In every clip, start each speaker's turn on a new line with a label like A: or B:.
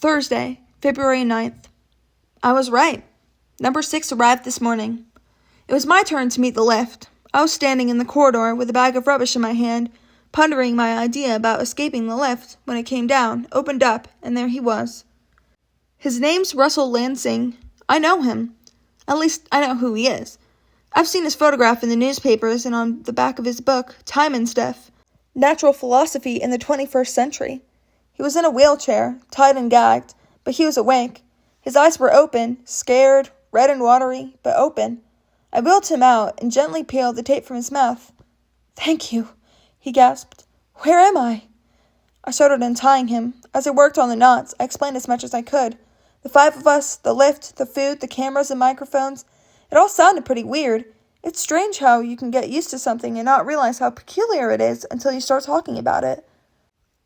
A: Thursday, February 9th. I was right. Number 6 arrived this morning. It was my turn to meet the lift. I was standing in the corridor with a bag of rubbish in my hand, pondering my idea about escaping the lift when it came down, opened up, and there he was. His name's Russell Lansing. I know him. At least, I know who he is. I've seen his photograph in the newspapers and on the back of his book, Time and Stuff, Natural Philosophy in the 21st Century. He was in a wheelchair, tied and gagged, but he was awake. His eyes were open, scared, red and watery, but open. I wheeled him out and gently peeled the tape from his mouth. "Thank you," he gasped. "Where am I?" I started untying him. As I worked on the knots, I explained as much as I could. The 5 of us, the lift, the food, the cameras and microphones, it all sounded pretty weird. It's strange how you can get used to something and not realize how peculiar it is until you start talking about it.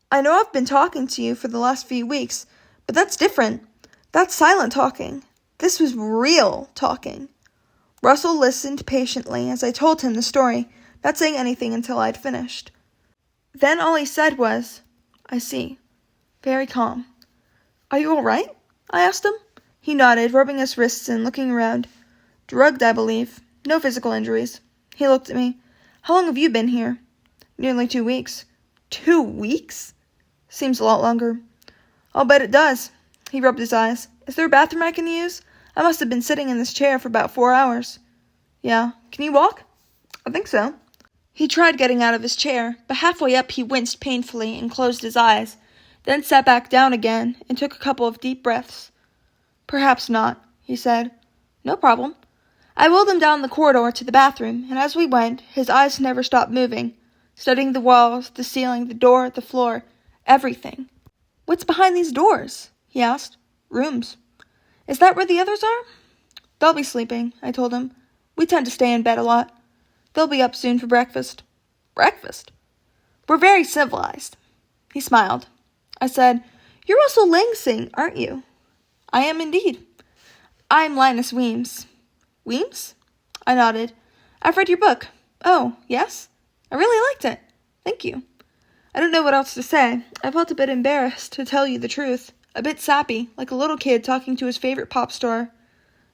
A: I know I've been talking to you for the last few weeks, but that's different. That's silent talking. This was real talking. Russell listened patiently as I told him the story, not saying anything until I'd finished. Then all he said was, "I see." Very calm. "Are you all right?" I asked him. He nodded, rubbing his wrists and looking around. "Drugged, I believe. No physical injuries." He looked at me. "How long have you been here?" "Nearly 2 weeks." 2 weeks? Seems a lot longer. "I'll bet it does." He rubbed his eyes. "Is there a bathroom I can use? I must have been sitting in this chair for about 4 hours. "Yeah. Can you walk?" "I think so." He tried getting out of his chair, but halfway up he winced painfully and closed his eyes, then sat back down again and took a couple of deep breaths. "Perhaps not," he said. "No problem." I wheeled him down the corridor to the bathroom, and as we went, his eyes never stopped moving, studying the walls, the ceiling, the door, the floor, everything. "What's behind these doors?" he asked. "Rooms." "Is that where the others are?" "They'll be sleeping," I told him. "We tend to stay in bed a lot. They'll be up soon for breakfast." "Breakfast?" "We're very civilized." He smiled. I said, "You're Russell Lansing, aren't you?" "I am indeed." "I'm Linus Weems." "Weems?" I nodded. "I've read your book." "Oh, yes? I really liked it. Thank you." I don't know what else to say. I felt a bit embarrassed, to tell you the truth. A bit sappy, like a little kid talking to his favorite pop star.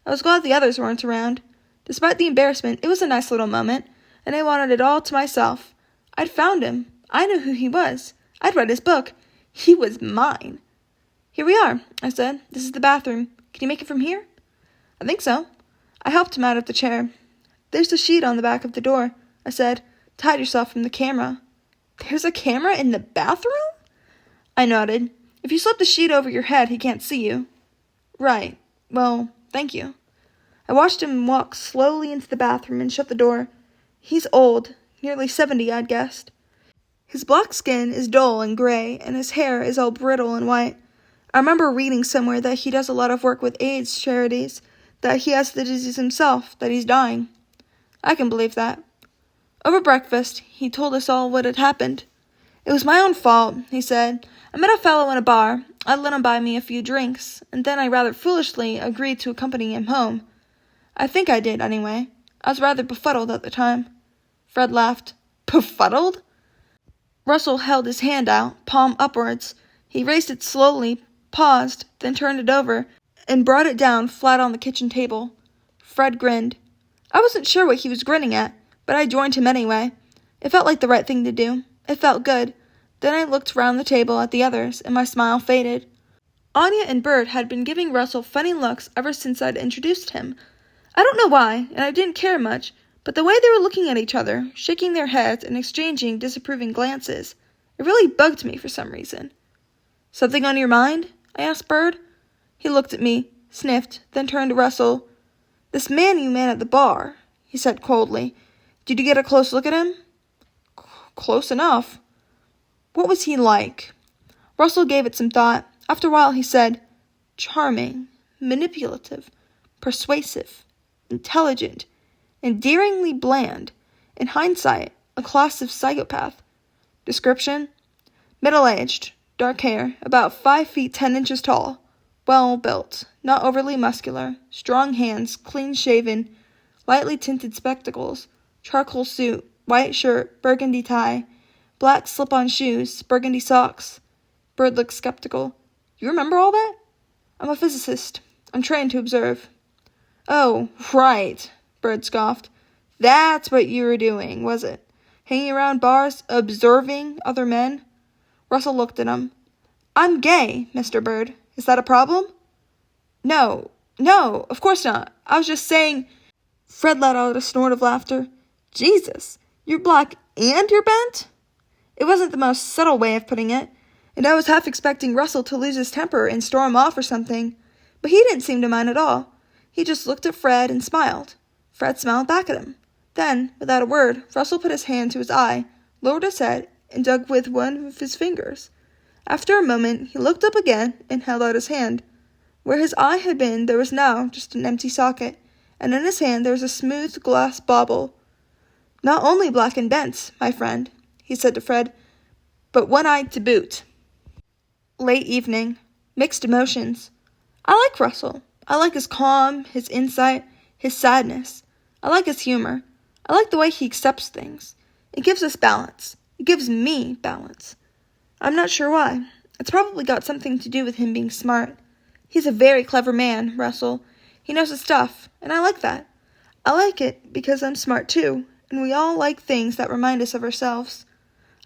A: I was glad the others weren't around. Despite the embarrassment, it was a nice little moment, and I wanted it all to myself. I'd found him. I knew who he was. I'd read his book. He was mine. "Here we are," I said. "This is the bathroom. Can you make it from here?" "I think so." I helped him out of the chair. "There's a sheet on the back of the door," I said. "Hide yourself from the camera." "There's a camera in the bathroom?" I nodded. "If you slip the sheet over your head, he can't see you." "Right. Well, thank you." I watched him walk slowly into the bathroom and shut the door. He's old, nearly 70, I'd guessed. His black skin is dull and gray, and his hair is all brittle and white. I remember reading somewhere that he does a lot of work with AIDS charities, that he has the disease himself, that he's dying. I can believe that. Over breakfast, he told us all what had happened. "It was my own fault," he said. "I met a fellow in a bar. I let him buy me a few drinks, and then I rather foolishly agreed to accompany him home. I think I did, anyway. I was rather befuddled at the time." Fred laughed. "Befuddled?" Russell held his hand out, palm upwards. He raised it slowly, paused, then turned it over, and brought it down flat on the kitchen table. Fred grinned. I wasn't sure what he was grinning at, but I joined him anyway. It felt like the right thing to do. It felt good. Then I looked round the table at the others, and my smile faded. Anya and Bert had been giving Russell funny looks ever since I'd introduced him. I don't know why, and I didn't care much, but the way they were looking at each other, shaking their heads and exchanging disapproving glances, it really bugged me for some reason. "Something on your mind?" I asked Bird. He looked at me, sniffed, then turned to Russell. "This man you met at the bar," he said coldly. "Did you get a close look at him?" "Close enough." "What was he like?" Russell gave it some thought. After a while he said, "Charming, manipulative, persuasive, intelligent, endearingly bland. In hindsight, a class of psychopath. Description? Middle-aged, dark hair, about 5 feet 10 inches tall, well built, not overly muscular, strong hands, clean-shaven, lightly tinted spectacles, charcoal suit, white shirt, burgundy tie, black slip-on shoes, burgundy socks." Bird looked skeptical. You remember all that? I'm a physicist. I'm trained to observe. Oh, right, Bird scoffed. That's what you were doing, was it? Hanging around bars, observing other men? Russell looked at him. I'm gay, Mr. Bird. Is that a problem? No, of course not. I was just saying... Fred let out a snort of laughter. Jesus, you're black and you're bent? It wasn't the most subtle way of putting it, and I was half expecting Russell to lose his temper and storm off or something, but he didn't seem to mind at all. He just looked at Fred and smiled. Fred smiled back at him. Then, without a word, Russell put his hand to his eye, lowered his head, and dug with one of his fingers. After a moment, he looked up again and held out his hand. Where his eye had been, there was now just an empty socket, and in his hand there was a smooth glass bauble. Not only black and bent, my friend, he said to Fred, but one-eyed to boot. Late evening. Mixed emotions. I like Russell. I like his calm, his insight, his sadness. I like his humor. I like the way he accepts things. It gives us balance. It gives me balance. I'm not sure why. It's probably got something to do with him being smart. He's a very clever man, Russell. He knows his stuff, and I like that. I like it because I'm smart too, and we all like things that remind us of ourselves.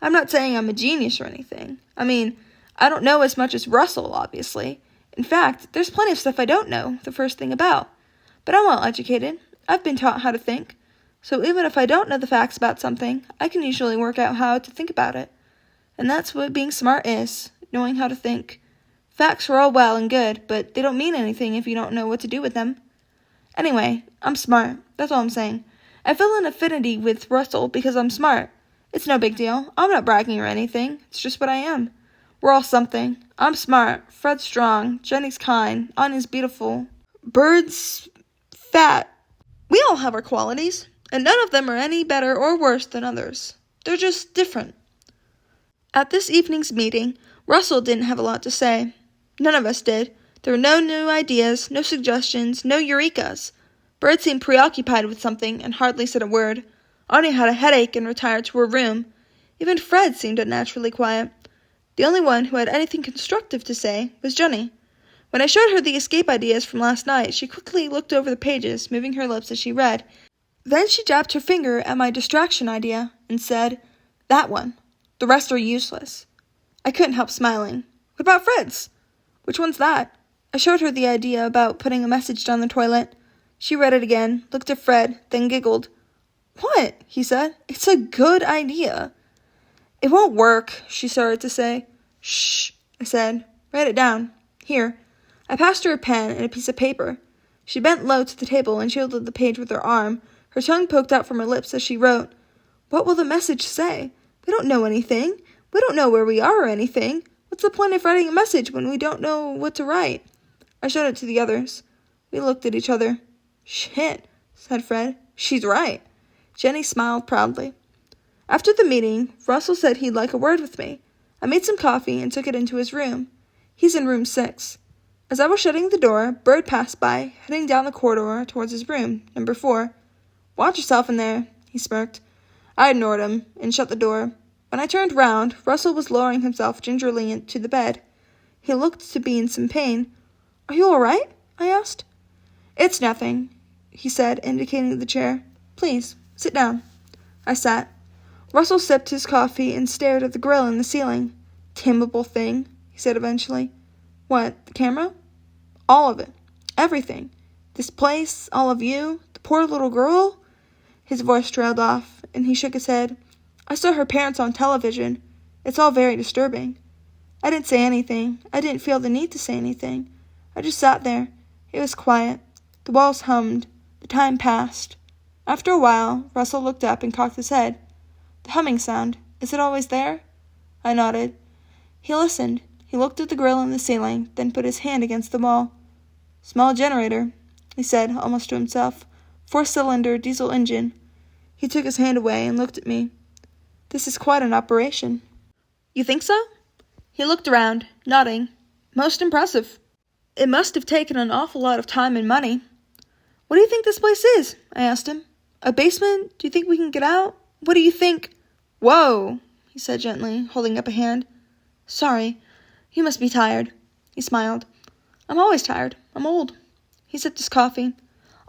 A: I'm not saying I'm a genius or anything. I mean, I don't know as much as Russell, obviously. In fact, there's plenty of stuff I don't know the first thing about. But I'm well educated. I've been taught how to think. So even if I don't know the facts about something, I can usually work out how to think about it. And that's what being smart is, knowing how to think. Facts are all well and good, but they don't mean anything if you don't know what to do with them. Anyway, I'm smart. That's all I'm saying. I feel an affinity with Russell because I'm smart. It's no big deal. I'm not bragging or anything. It's just what I am. We're all something. I'm smart. Fred's strong. Jenny's kind. Anya's beautiful. Bird's fat. We all have our qualities, and none of them are any better or worse than others. They're just different. At this evening's meeting, Russell didn't have a lot to say. None of us did. There were no new ideas, no suggestions, no eurekas. Bird seemed preoccupied with something and hardly said a word. Anya had a headache and retired to her room. Even Fred seemed unnaturally quiet. The only one who had anything constructive to say was Jenny. When I showed her the escape ideas from last night, she quickly looked over the pages, moving her lips as she read. Then she jabbed her finger at my distraction idea and said, "That one. The rest are useless." I couldn't help smiling. What about Fred's? Which one's that? I showed her the idea about putting a message down the toilet. She read it again, looked at Fred, then giggled. "What?" he said. "It's a good idea." "It won't work," she started to say. "Shh," I said. "Write it down. Here." I passed her a pen and a piece of paper. She bent low to the table and shielded the page with her arm. Her tongue poked out from her lips as she wrote. "What will the message say? We don't know anything. We don't know where we are or anything. What's the point of writing a message when we don't know what to write?" I showed it to the others. We looked at each other. "Shit," said Fred. "She's right." Jenny smiled proudly. After the meeting, Russell said he'd like a word with me. I made some coffee and took it into his room. He's in room 6. As I was shutting the door, Bird passed by, heading down the corridor towards his room, number 4. "Watch yourself in there," he smirked. I ignored him and shut the door. When I turned round, Russell was lowering himself gingerly into the bed. He looked to be in some pain. "Are you all right?" I asked. "It's nothing," he said, indicating the chair. "Please, sit down." I sat. Russell sipped his coffee and stared at the grill in the ceiling. "Damnable thing," he said eventually. "What, the camera?" "All of it. Everything. This place, all of you, the poor little girl." His voice trailed off, and he shook his head. "I saw her parents on television. It's all very disturbing." I didn't say anything. I didn't feel the need to say anything. I just sat there. It was quiet. The walls hummed. The time passed. After a while, Russell looked up and cocked his head. "The humming sound. Is it always there?" I nodded. He listened. He looked at the grill in the ceiling, then put his hand against the wall. "Small generator," he said, almost to himself. 4-cylinder diesel engine. He took his hand away and looked at me. "This is quite an operation." "You think so?" He looked around, nodding. "Most impressive." "It must have taken an awful lot of time and money." "What do you think this place is?" I asked him. "A basement? Do you think we can get out? What do you think?" "Whoa," he said gently, holding up a hand. "Sorry. You must be tired." He smiled. I'm always tired. I'm old. He sipped his coffee.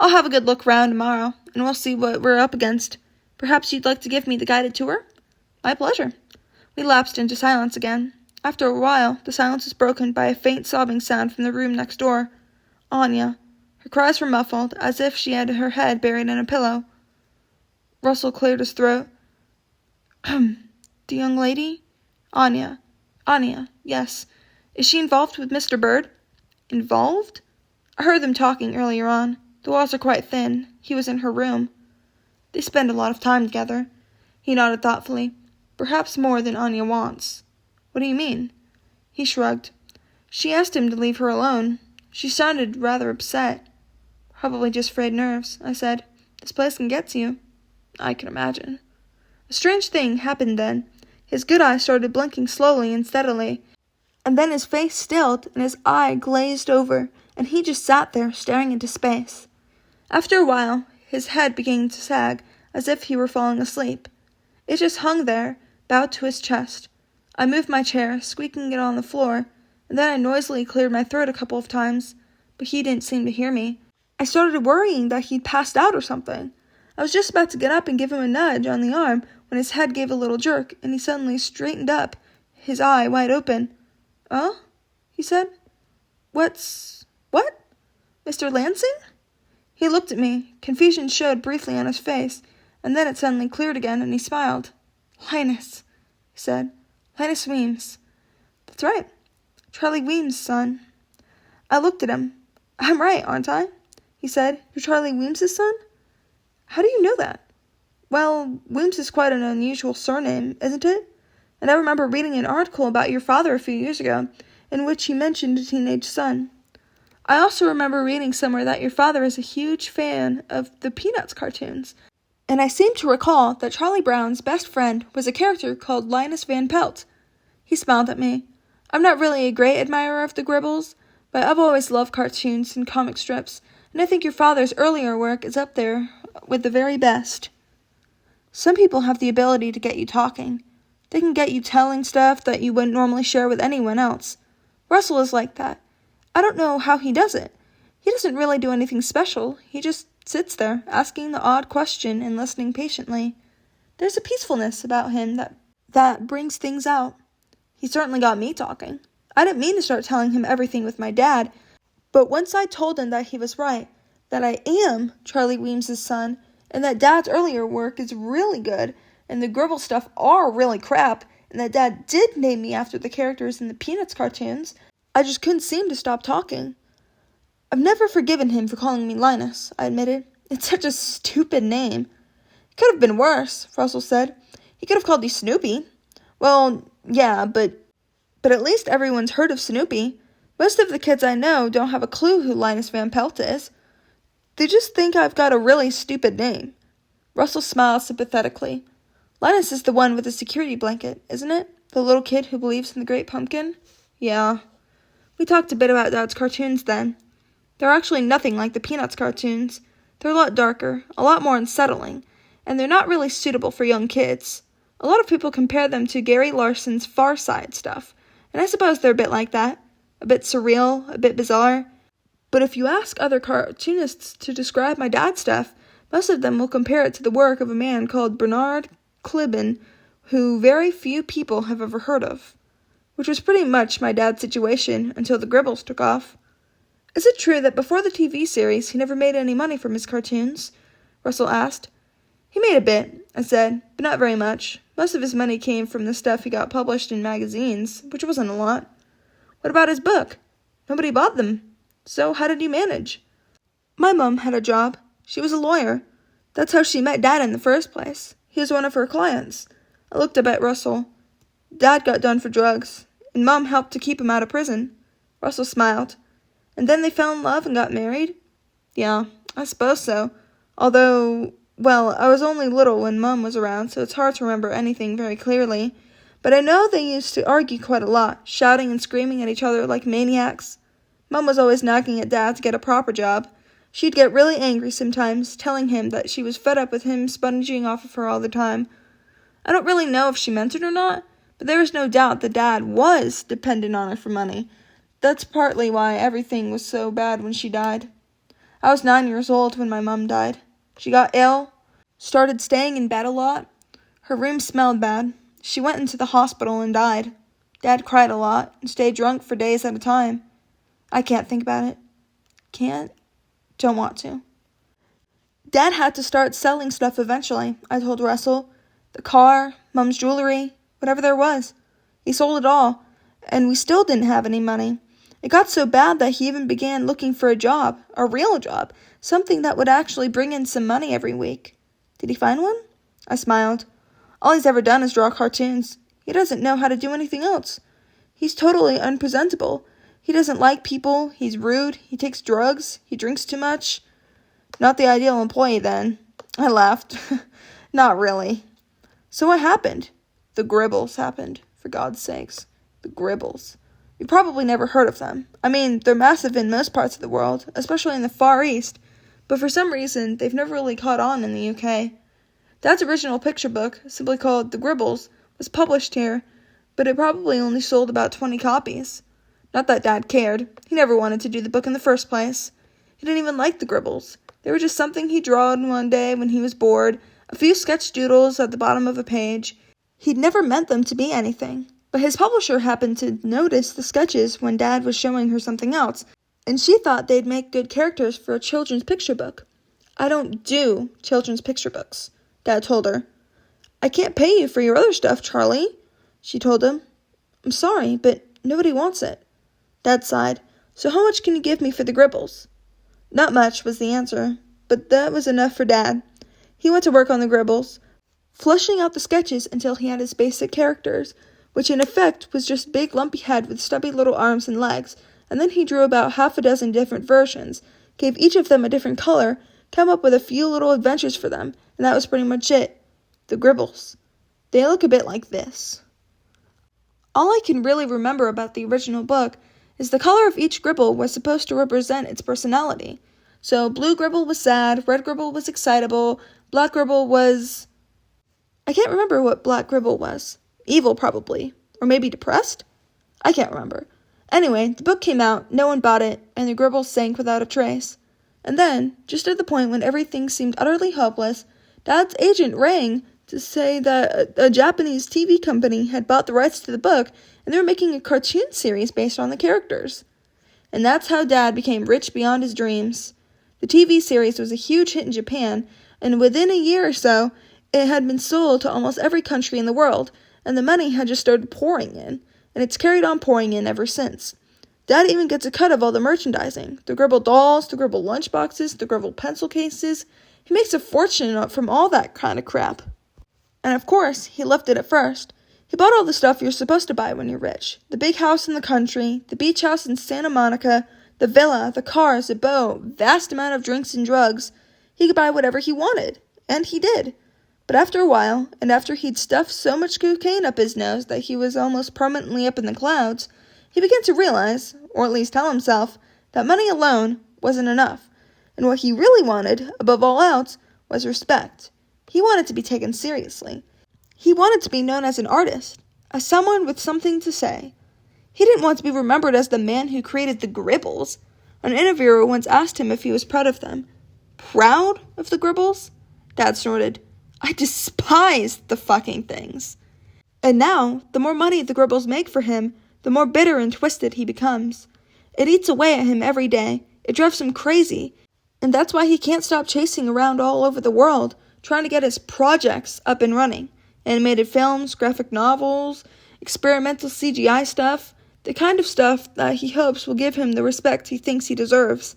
A: I'll have a good look round tomorrow, and we'll see what we're up against. Perhaps you'd like to give me the guided tour? My pleasure. We lapsed into silence again. After a while, the silence was broken by a faint sobbing sound from the room next door. Anya. Her cries were muffled, as if she had her head buried in a pillow. Russell cleared his throat. The young lady? Anya. Anya, yes. Is she involved with Mr. Bird? Involved? I heard them talking earlier on. The walls are quite thin. He was in her room. They spend a lot of time together. He nodded thoughtfully. Perhaps more than Anya wants. What do you mean? He shrugged. She asked him to leave her alone. She sounded rather upset. Probably just frayed nerves, I said. This place can get to you. I can imagine. A strange thing happened then. His good eye started blinking slowly and steadily, and then his face stilled and his eye glazed over, and he just sat there staring into space. After a while, his head began to sag, as if he were falling asleep. It just hung there, bowed to his chest. I moved my chair, squeaking it on the floor, and then I noisily cleared my throat a couple of times, but he didn't seem to hear me. I started worrying that he'd passed out or something. I was just about to get up and give him a nudge on the arm when his head gave a little jerk, and he suddenly straightened up, his eye wide open. Oh? He said. What? Mr. Lansing? He looked at me. Confusion showed briefly on his face, and then it suddenly cleared again, and he smiled. Linus, he said. Linus Weems. That's right. Charlie Weems' son. I looked at him. I'm right, aren't I? He said. You're Charlie Weems' son? How do you know that? Well, Weems is quite an unusual surname, isn't it? And I remember reading an article about your father a few years ago, in which he mentioned a teenage son. I also remember reading somewhere that your father is a huge fan of the Peanuts cartoons, and I seem to recall that Charlie Brown's best friend was a character called Linus Van Pelt. He smiled at me. I'm not really a great admirer of the Gribbles, but I've always loved cartoons and comic strips, and I think your father's earlier work is up there with the very best. Some people have the ability to get you talking. They can get you telling stuff that you wouldn't normally share with anyone else. Russell is like that. I don't know how he does it. He doesn't really do anything special. He just sits there, asking the odd question and listening patiently. There's a peacefulness about him that brings things out. He certainly got me talking. I didn't mean to start telling him everything with my dad, but once I told him that he was right, that I am Charlie Weems' son, and that Dad's earlier work is really good, and the Gribble stuff are really crap, and that Dad did name me after the characters in the Peanuts cartoons, I just couldn't seem to stop talking. I've never forgiven him for calling me Linus, I admitted. It's such a stupid name. It could have been worse, Russell said. He could have called you Snoopy. Well, yeah, but at least everyone's heard of Snoopy. Most of the kids I know don't have a clue who Linus Van Pelt is. They just think I've got a really stupid name. Russell smiled sympathetically. Linus is the one with the security blanket, isn't it? The little kid who believes in the Great Pumpkin? Yeah. We talked a bit about Dad's cartoons then. They're actually nothing like the Peanuts cartoons. They're a lot darker, a lot more unsettling, and they're not really suitable for young kids. A lot of people compare them to Gary Larson's Far Side stuff, and I suppose they're a bit like that. A bit surreal, a bit bizarre. But if you ask other cartoonists to describe my dad's stuff, most of them will compare it to the work of a man called Bernard Clibben, who very few people have ever heard of. Which was pretty much my dad's situation until the Gribbles took off. Is it true that before the TV series he never made any money from his cartoons? Russell asked. He made a bit, I said, but not very much. Most of his money came from the stuff he got published in magazines, which wasn't a lot. What about his book? Nobody bought them. So how did you manage? My mom had a job. She was a lawyer. That's how she met Dad in the first place. He was one of her clients. I looked up at Russell. Dad got done for drugs, and Mom helped to keep him out of prison. Russell smiled. And then they fell in love and got married? Yeah, I suppose so. Although, well, I was only little when Mom was around, so it's hard to remember anything very clearly. But I know they used to argue quite a lot, shouting and screaming at each other like maniacs. Mom was always nagging at Dad to get a proper job. She'd get really angry sometimes, telling him that she was fed up with him sponging off of her all the time. I don't really know if she meant it or not, but there was no doubt that Dad was dependent on her for money. That's partly why everything was so bad when she died. I was 9 years old when my mom died. She got ill, started staying in bed a lot. Her room smelled bad. She went into the hospital and died. Dad cried a lot and stayed drunk for days at a time. I can't think about it. Can't. Don't want to. Dad had to start selling stuff eventually, I told Russell. The car, Mom's jewelry, whatever there was. He sold it all, and we still didn't have any money. It got so bad that he even began looking for a job, a real job, something that would actually bring in some money every week. Did he find one? I smiled. All he's ever done is draw cartoons. He doesn't know how to do anything else. He's totally unpresentable. He doesn't like people, he's rude, he takes drugs, he drinks too much. Not the ideal employee, then. I laughed. Not really. So what happened? The Gribbles happened, for God's sakes. The Gribbles. You've probably never heard of them. I mean, they're massive in most parts of the world, especially in the Far East, but for some reason, they've never really caught on in the UK. Dad's original picture book, simply called The Gribbles, was published here, but it probably only sold about 20 copies. Not that Dad cared. He never wanted to do the book in the first place. He didn't even like the Gribbles. They were just something he drawed one day when he was bored, a few sketch doodles at the bottom of a page. He'd never meant them to be anything. But his publisher happened to notice the sketches when Dad was showing her something else, and she thought they'd make good characters for a children's picture book. I don't do children's picture books, Dad told her. I can't pay you for your other stuff, Charlie, she told him. I'm sorry, but nobody wants it. Dad sighed. So how much can you give me for the Gribbles? Not much, was the answer, but that was enough for Dad. He went to work on the Gribbles, fleshing out the sketches until he had his basic characters, which in effect was just a big lumpy head with stubby little arms and legs, and then he drew about half a dozen different versions, gave each of them a different color, came up with a few little adventures for them, and that was pretty much it. The Gribbles. They look a bit like this. All I can really remember about the original book is the color of each Gribble was supposed to represent its personality. So blue Gribble was sad, red Gribble was excitable, black Gribble was... I can't remember what black Gribble was. Evil, probably. Or maybe depressed? I can't remember. Anyway, the book came out, no one bought it, and the Gribbles sank without a trace. And then, just at the point when everything seemed utterly hopeless, Dad's agent rang to say that a Japanese TV company had bought the rights to the book, and they were making a cartoon series based on the characters. And that's how Dad became rich beyond his dreams. The TV series was a huge hit in Japan, and within a year or so, it had been sold to almost every country in the world, and the money had just started pouring in, and it's carried on pouring in ever since. Dad even gets a cut of all the merchandising, the Gribble dolls, the Gribble lunchboxes, the Gribble pencil cases. He makes a fortune from all that kind of crap. And of course, he loved it at first. He bought all the stuff you're supposed to buy when you're rich. The big house in the country, the beach house in Santa Monica, the villa, the cars, the boat, vast amount of drinks and drugs. He could buy whatever he wanted, and he did. But after a while, and after he'd stuffed so much cocaine up his nose that he was almost permanently up in the clouds, he began to realize, or at least tell himself, that money alone wasn't enough. And what he really wanted, above all else, was respect. He wanted to be taken seriously. He wanted to be known as an artist, as someone with something to say. He didn't want to be remembered as the man who created the Gribbles. An interviewer once asked him if he was proud of them. Proud of the Gribbles? Dad snorted. I despise the fucking things. And now, the more money the Gribbles make for him, the more bitter and twisted he becomes. It eats away at him every day. It drives him crazy. And that's why he can't stop chasing around all over the world, trying to get his projects up and running. Animated films, graphic novels, experimental CGI stuff, the kind of stuff that he hopes will give him the respect he thinks he deserves.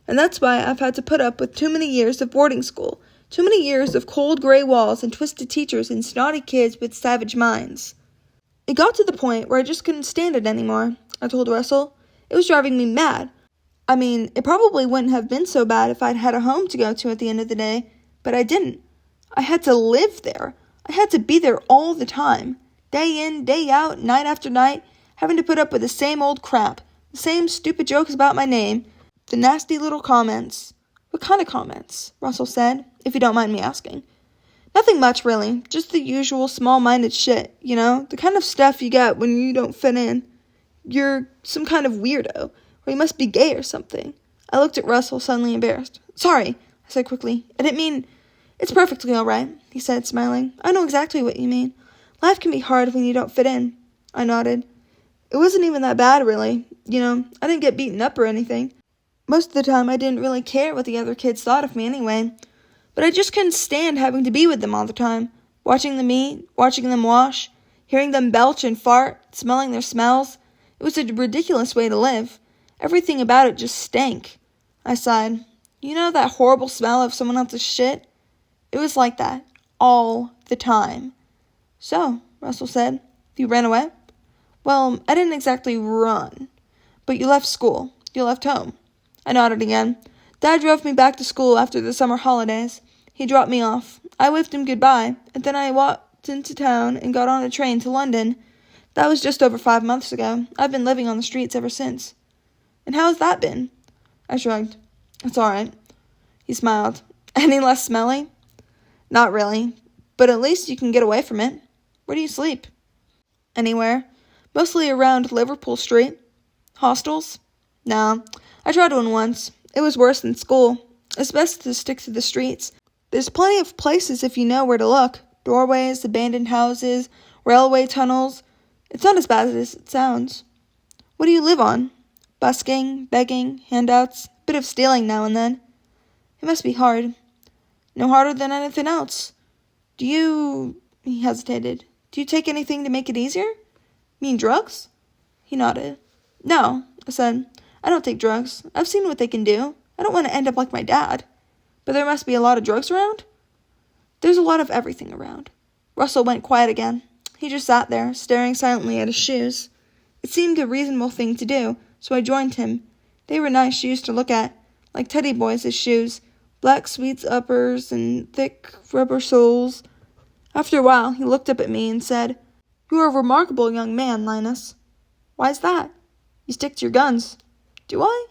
A: And that's why I've had to put up with too many years of boarding school, too many years of cold gray walls and twisted teachers and snotty kids with savage minds. It got to the point where I just couldn't stand it anymore, I told Russell. It was driving me mad. I mean, it probably wouldn't have been so bad if I'd had a home to go to at the end of the day, but I didn't. I had to live there. I had to be there all the time, day in, day out, night after night, having to put up with the same old crap, the same stupid jokes about my name, the nasty little comments. What kind of comments? Russell said, if you don't mind me asking. Nothing much, really. Just the usual small-minded shit, you know? The kind of stuff you get when you don't fit in. you're some kind of weirdo, or you must be gay or something. I looked at Russell, suddenly embarrassed. Sorry, I said quickly. I didn't mean... It's perfectly all right, he said, smiling. I know exactly what you mean. Life can be hard when you don't fit in. I nodded. It wasn't even that bad, really. I didn't get beaten up or anything. Most of the time, I didn't really care what the other kids thought of me anyway. But I just couldn't stand having to be with them all the time. Watching them eat, watching them wash, hearing them belch and fart, smelling their smells. It was a ridiculous way to live. Everything about it just stank. I sighed. You know that horrible smell of someone else's shit? It was like that, all the time. So, Russell said, you ran away? Well, I didn't exactly run. But you left school. You left home. I nodded again. Dad drove me back to school after the summer holidays. He dropped me off. I waved him goodbye, and then I walked into town and got on a train to London. That was just over 5 months ago. I've been living on the streets ever since. And how has that been? I shrugged. It's all right. He smiled. Any less smelly? Not really, but at least you can get away from it. Where do you sleep? Anywhere. Mostly around Liverpool Street. Hostels? No. I tried one once. It was worse than school. It's best to stick to the streets. There's plenty of places if you know where to look. Doorways, abandoned houses, railway tunnels. It's not as bad as it sounds. What do you live on? Busking, begging, handouts, bit of stealing now and then. It must be hard. No harder than anything else. He hesitated. Do you take anything to make it easier? Mean drugs? He nodded. No, I said. I don't take drugs. I've seen what they can do. I don't want to end up like my dad. But there must be a lot of drugs around? There's a lot of everything around. Russell went quiet again. He just sat there, staring silently at his shoes. It seemed a reasonable thing to do, so I joined him. They were nice shoes to look at, like Teddy Boys' shoes, black sweets uppers and thick rubber soles. After a while, he looked up at me and said, You are a remarkable young man, Linus. Why's that? You stick to your guns. Do I?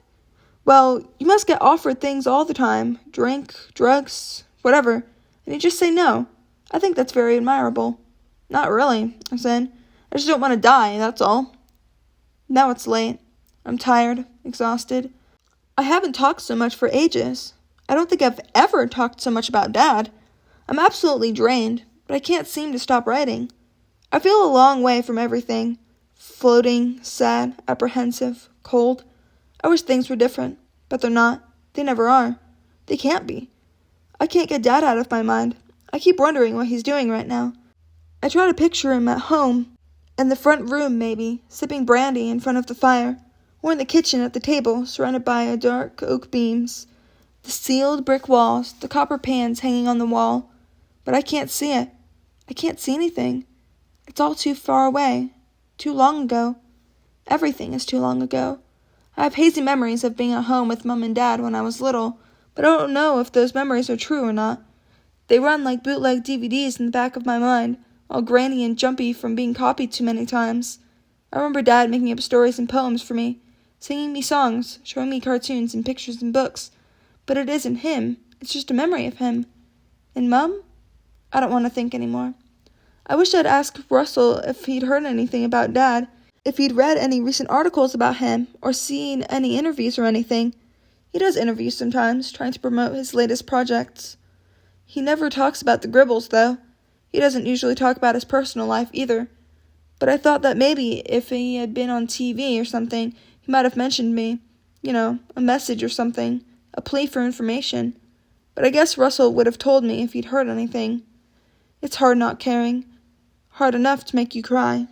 A: Well, you must get offered things all the time, drink, drugs, whatever, and you just say no. I think that's very admirable. Not really, I said. I just don't want to die, that's all. Now it's late. I'm tired, exhausted. I haven't talked so much for ages. I don't think I've ever talked so much about Dad. I'm absolutely drained, but I can't seem to stop writing. I feel a long way from everything. Floating, sad, apprehensive, cold. I wish things were different, but they're not. They never are. They can't be. I can't get Dad out of my mind. I keep wondering what he's doing right now. I try to picture him at home, in the front room maybe, sipping brandy in front of the fire, or in the kitchen at the table, surrounded by dark oak beams, the sealed brick walls, the copper pans hanging on the wall. But I can't see it. I can't see anything. It's all too far away. Too long ago. Everything is too long ago. I have hazy memories of being at home with Mum and Dad when I was little, but I don't know if those memories are true or not. They run like bootleg DVDs in the back of my mind, all grainy and jumpy from being copied too many times. I remember Dad making up stories and poems for me, singing me songs, showing me cartoons and pictures and books. But it isn't him. It's just a memory of him. And Mum? I don't want to think anymore. I wish I'd asked Russell if he'd heard anything about Dad, if he'd read any recent articles about him, or seen any interviews or anything. He does interviews sometimes, trying to promote his latest projects. He never talks about the Gribbles, though. He doesn't usually talk about his personal life, either. But I thought that maybe if he had been on TV or something, he might have mentioned me. A message or something, a plea for information. But I guess Russell would have told me if he'd heard anything. It's hard not caring. Hard enough to make you cry.